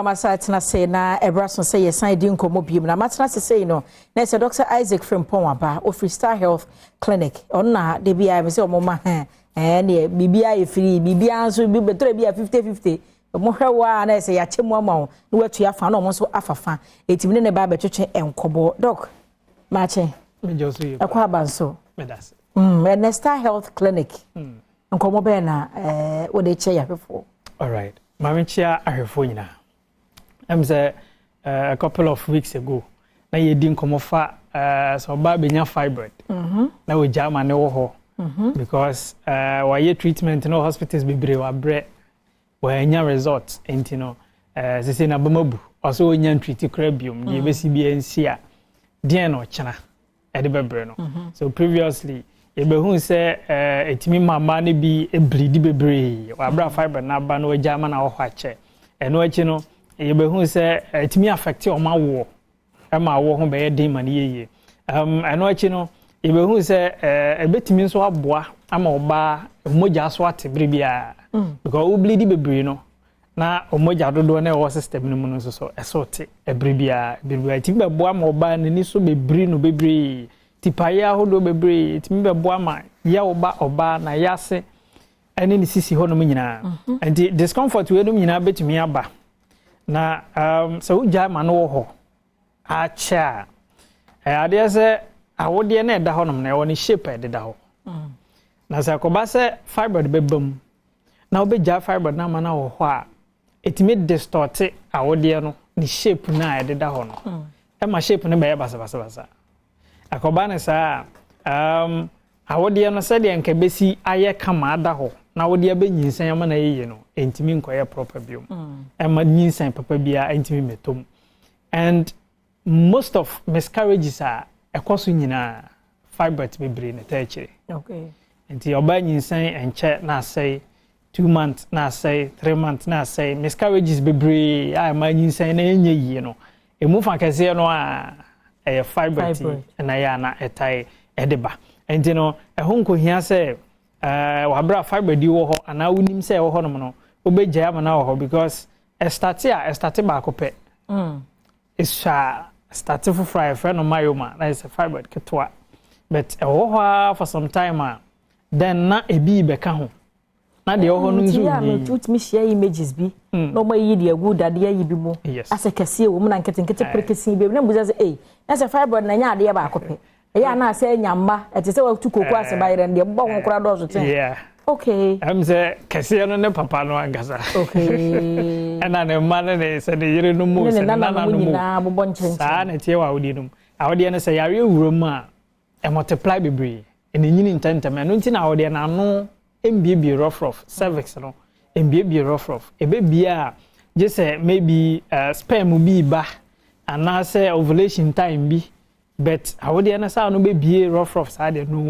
Masatna say na Ebrason say yes, I didn't come up. Na Matna say no. Next, Dr. Isaac from Pomaba of Freestyle Health Clinic. On na de be I say mama and BBI free, BBI so be better be a 50-50. Mohwe wa na say ya chemu ama no watu ya fa no mo so afafa. Etimi ne ba betwetwe enkobo. Doc, mache. Me josu you. Akwa banso. Me das. Freestyle Health Clinic. Enkobo be na wo de che ya hwefo. All right. Mamenchia ahwefo nyina. I'm say a couple of weeks ago. Na ye din komofa so ba benya fibroid. Na we jama ne wo ho. Because why ye treatment no hospitals bebre wa bre wa nya results enti no se se na bamabu also nya treat crabium ye besi bi ensia den no chena e de bebre no. So previously ye be hu say etimi mama ne bi e bleed bebre wa bra fibroid na ba no jama na wo ho ache eno achi no ye be hu say etimi affect o ma wo e ma wo ho be ye den ma ne yeye eno achi no ye be hu say ebetimi nso aboa ama oba moja so ate brebia because we bleed bebre no na omoja dodo na e system no mu no so esote ebrebia ti be boa ma oba ni so bebre no bebre tipaya hodo bebre ti be boa ma ya oba na yase ene ni sisi ho no nyina and discomfort we no nyina betumi aba na so uja ma no ho acha ade se awode na eda ho no na e woni shape ede da ho na sa ko ba se fibroid bebam na obeja fibroid na ma na ho a etimi distort awode no ni shape na ede da ho no e ma shape no be basa akoba ne sa awode no se de enka besi aye kama da ho na awode abenyinsan ama na yeye no entimi nkoye proper biom e ma nyinsan papa bia entimi metom and most of miscarriages are ekoso nyina fibroid bebre na taachire okay enti oba nyinsan enche na say 2 months na say 3 months na say miscarriages bebre a ma nyinsan na enye yi no emu fa kase no a fibroid na ya na etai edeba enti no ehun ko hia say wa bra fibroid wo ho ana unim say wo ho no no obegya ama na wo ho because start ba ko pe isha start for fry friend of myoma that is a fibroid ketwa but for some time then na ebi beka ho na de ho no nzu ni me share images bi no ma yi de agu dade yi bi mu ase kase wo mu na nkete prekesi bi na buza say na se fibroid na nya ade ba akope ya na ase nyamba ete se wa tu koku ase ba yire de bo ho kura do so ten okay am say kase no ne papa no angasa okay ana ne mane ne se de yire no mu se na no mu na bo nchenchen sa na tie wa wodi no awode ne se yare wurom a e multiply bebre ene nyini ntentem no nti na awode na no mbiebi rough cervix no mbiebi rough ebebia je say maybe sperm bi ba ana say ovulation time bi but awode na sa no bebie rough sa de no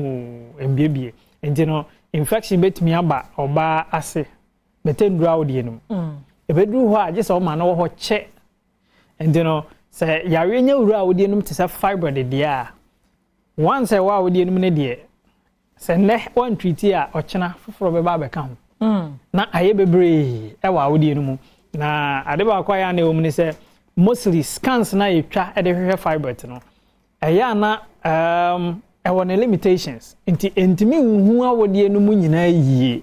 mbiebi enti no infection betimi aba oba ase betendru awode no ebedru ho a je say o ma no ho che enti no say yare nya wura awode no tse fibroid de a once e wa awode no ne de se ne one treat a ochena foforo be ba be ka ho na aye bebre e wa awode no mu na ade ba kwa ya na o mu ne se mostly scans na yetwa e de hwehwe fibroid no eya na e won limitations entimi hu awode no mu nyina yie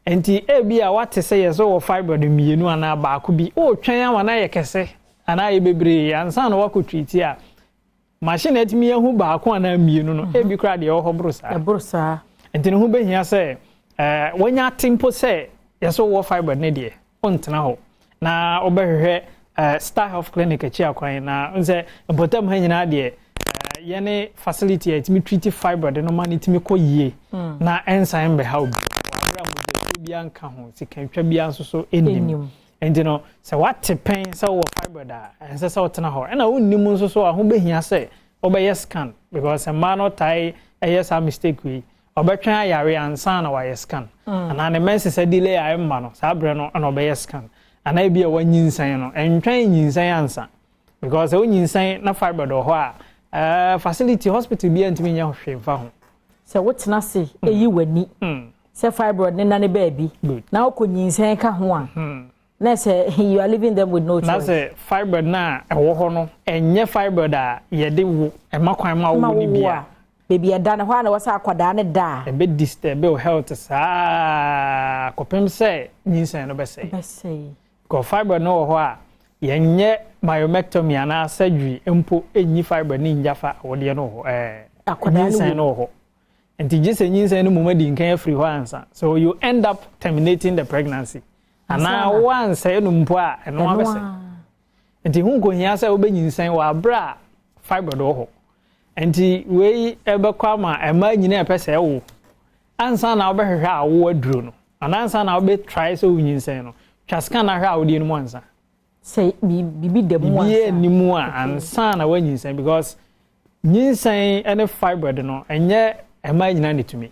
enti e bi a wate se yeso wo fibroid mienu ana ba ko bi o twen ama na ye kese ana ye bebre ansa na wako treat a machine etimi hu ba ko ana mienu no e bi kra de o hobrusa enti no hu behia se wonya tempo se yeso wo fibroid ne de ontena ho na obehwehwe Star Health Clinic echi akwan na nze botam ha nyina de yene facility etimi treat fibroid no man etimi ko yie na ensan be ha obi wabra mo de bi anka ho sikantwa bi anso so enim enti no se what pen se wo fibroid a ense se otena ho na wonnim nso so aho behia se obeye scan because a man no tie a mistake we obetwa ayare ansa na wa scan ana ne mense se delay a emma no sa bre no na obeye scan ana bia wanyinsan no entwan nyinsan ansa because wonyinsan na fibroid ho a facility hospital bia ntimi nya hwe mfa ho se wotena se eyi wani se fibroid ne na ne baabi na okonyinsan ka ho a na say you are leaving them with no choice. Na say fiber na ewo ho no enye fiber da ye de wo e makwan ma wo ni bia baby ada na ho na wasa akwada ne da e be disturb your health sa kopem say nyinsen no be say ko fiber no ho a yenye myomectomy ana surgery empo enyi fiber ni njafa wo de no ho nyinsen no ho enti gise nyinsen no mumadi nkan afri ho ansa so you end up terminating the pregnancy ana once no mpo a eno abese enti hu ko hia say obenyinsen wa bra fiber do ho enti we ebekwa ma ema nyina epese wo ansa na obehwehwe a wo aduro no ana ansa na obe try so nyinsen no twaska na hwa wo de no ansa say bibi de mu ansa bibi ni mu ansa na wanyinsen because nyinsen ene fiber de no enye ema nyina netumi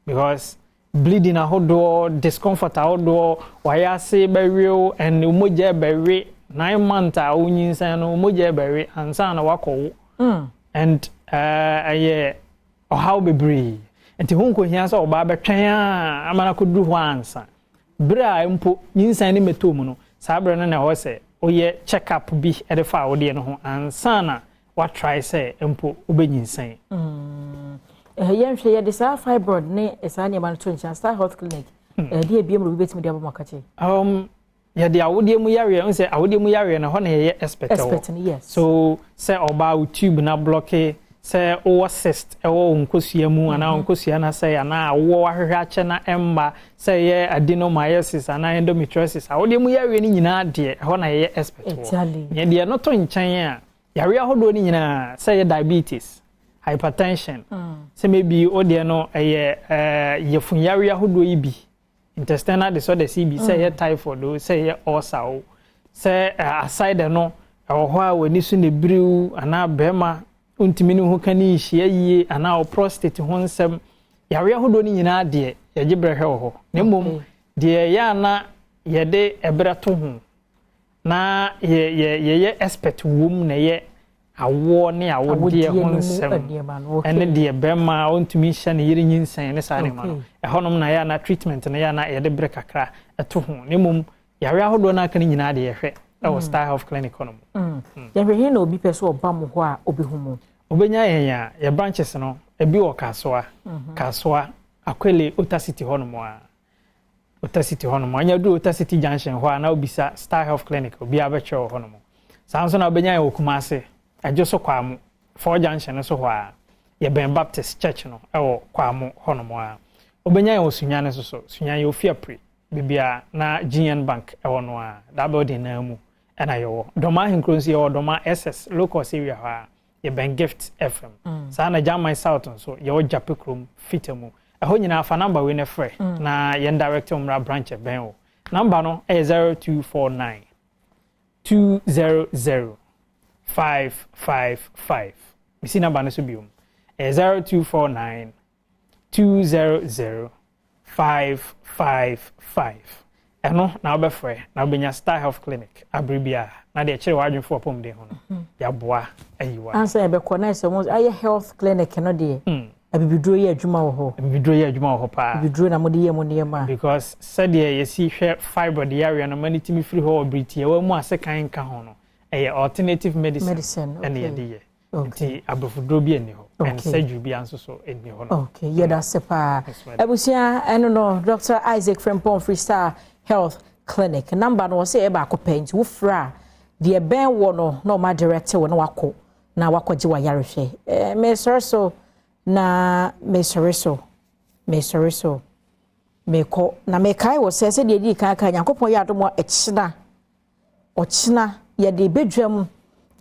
because bleeding ahodo discomfort ahodo wayase berew and umoje bere 9 months a unyinsan no umoje bere ansa na wakowo and aye how bebre enti hunko hia so oba betwen a amana koduru ho ansa bra mpo nyinsan ni metom no sabre no na ho se oye check up bi edefa wode no ho ansa na wa try say mpo obenyinsan yɛnhwɛ yɛde saa fibroid ne saa nneɛma no to nkyɛn Star Health Clinic ɛde ebiem ro betimi de abamakache yɛde awodie mu yare n sɛ awodie mu yare na hɔ na yɛyɛ expert yes so sɛ ɔba wo tube na block sɛ o cyst ɛwɔ nkosua mu ana nkosua na sɛ ana wo ahwehwɛ akyɛ na emba sɛ yɛ adenomyosis ana endometriosis awodie mu yare ni nyinaa de hɔ na yɛyɛ expert yɛde no to nkyɛn a yare ahodo ni nyinaa sɛ yɛ diabetes hypertension say maybe ode no yefunyare ahodo yi bi intestinal disorder bi say typhoid o say ulcer o say aside no ho a wani su ne briu ana bema untimi ne ho kani hia yie ana o prostate ho nsem yare ahodo ni nyina de ye gibrehwe ho na mom de ya na ye de ebreto ho na ye expert wom na ye awo ne awodie ho nsem ene de bema ontumi hye ne yiri nyinsan ne saa ne ma no ehonom na ya na treatment na ya na ye de bre kakra eto ho ne mom yare ahodo na aka ne nyina de ye hwe e Star Health Clinic honom ye hwe na obi pese oba mo ho a obi hu mo obenya yenya ye branches no ebi wo kasoa akwele Otacity honom a Otacity honom anya du Otacity junction ho a na obisa Star Health Clinic obi abetwe honom sanso na obenya ye okumase ajoso kwamu for junction so ho a ye Ben Baptist Church no ewo kwamu honom a obenya ye osunya ne so sunya ye ofiapre bibia na GN Bank ewo no a da building na mu ena ye doma hinkronsi ye doma SS local area ho a ye Ben Gift FM sa na Jamai South so ye wo Japekrom fitemu eho nyina afa number we ne frɛ na ye direct umra branch ben o number no 0249 200 555. Misi number no so biom 0249 200 555. Eno na obefre na obenya Star Health Clinic abribia na de kire wadwen fo pom de ho no ya boa ayiwa ansa be connect mo aye health clinic no de abibiduro ye adwuma wo ho pa abibiduro na mo de ye mo ne ma because said ye si hwe fiber the area no manitimi free ho obriti e wa mu asekan ka ho no alternative medicine and the nti abrofodro bi ani ho and surgery bi anso so ani ho no okay yeah that's pa abusia eno no Dr. Isaac Frimpong Star Health Clinic number no say e ba ko paint wo fra de ben wo no na ma direct wo na wako na wakoje wa yarehwe me so na me ko na me kai wo se de di kan kan yakopon ya domo ochina ye de bedwam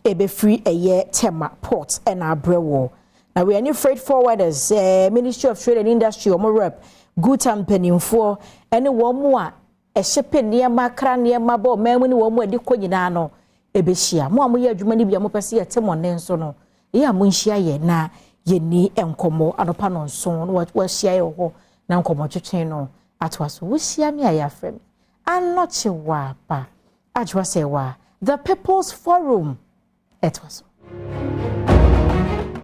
ebe free eye tema port and abrewo na we any freight forwarders Ministry of Trade and Industry omo rep good ampanimfo ene wo mu a ehyepe niema kra niema ba mamu ni wo mu adi konyina no ebe hia mo amoye adwuma ni bia mo pese ye temo ne nso no ye amonhia ye na ye ni enkomo anopa no nso no wa hia ye ho na nkomo twetwen no atwaso wo hia me aya frem anoche wa pa ajwa se wa the People's Forum etwaso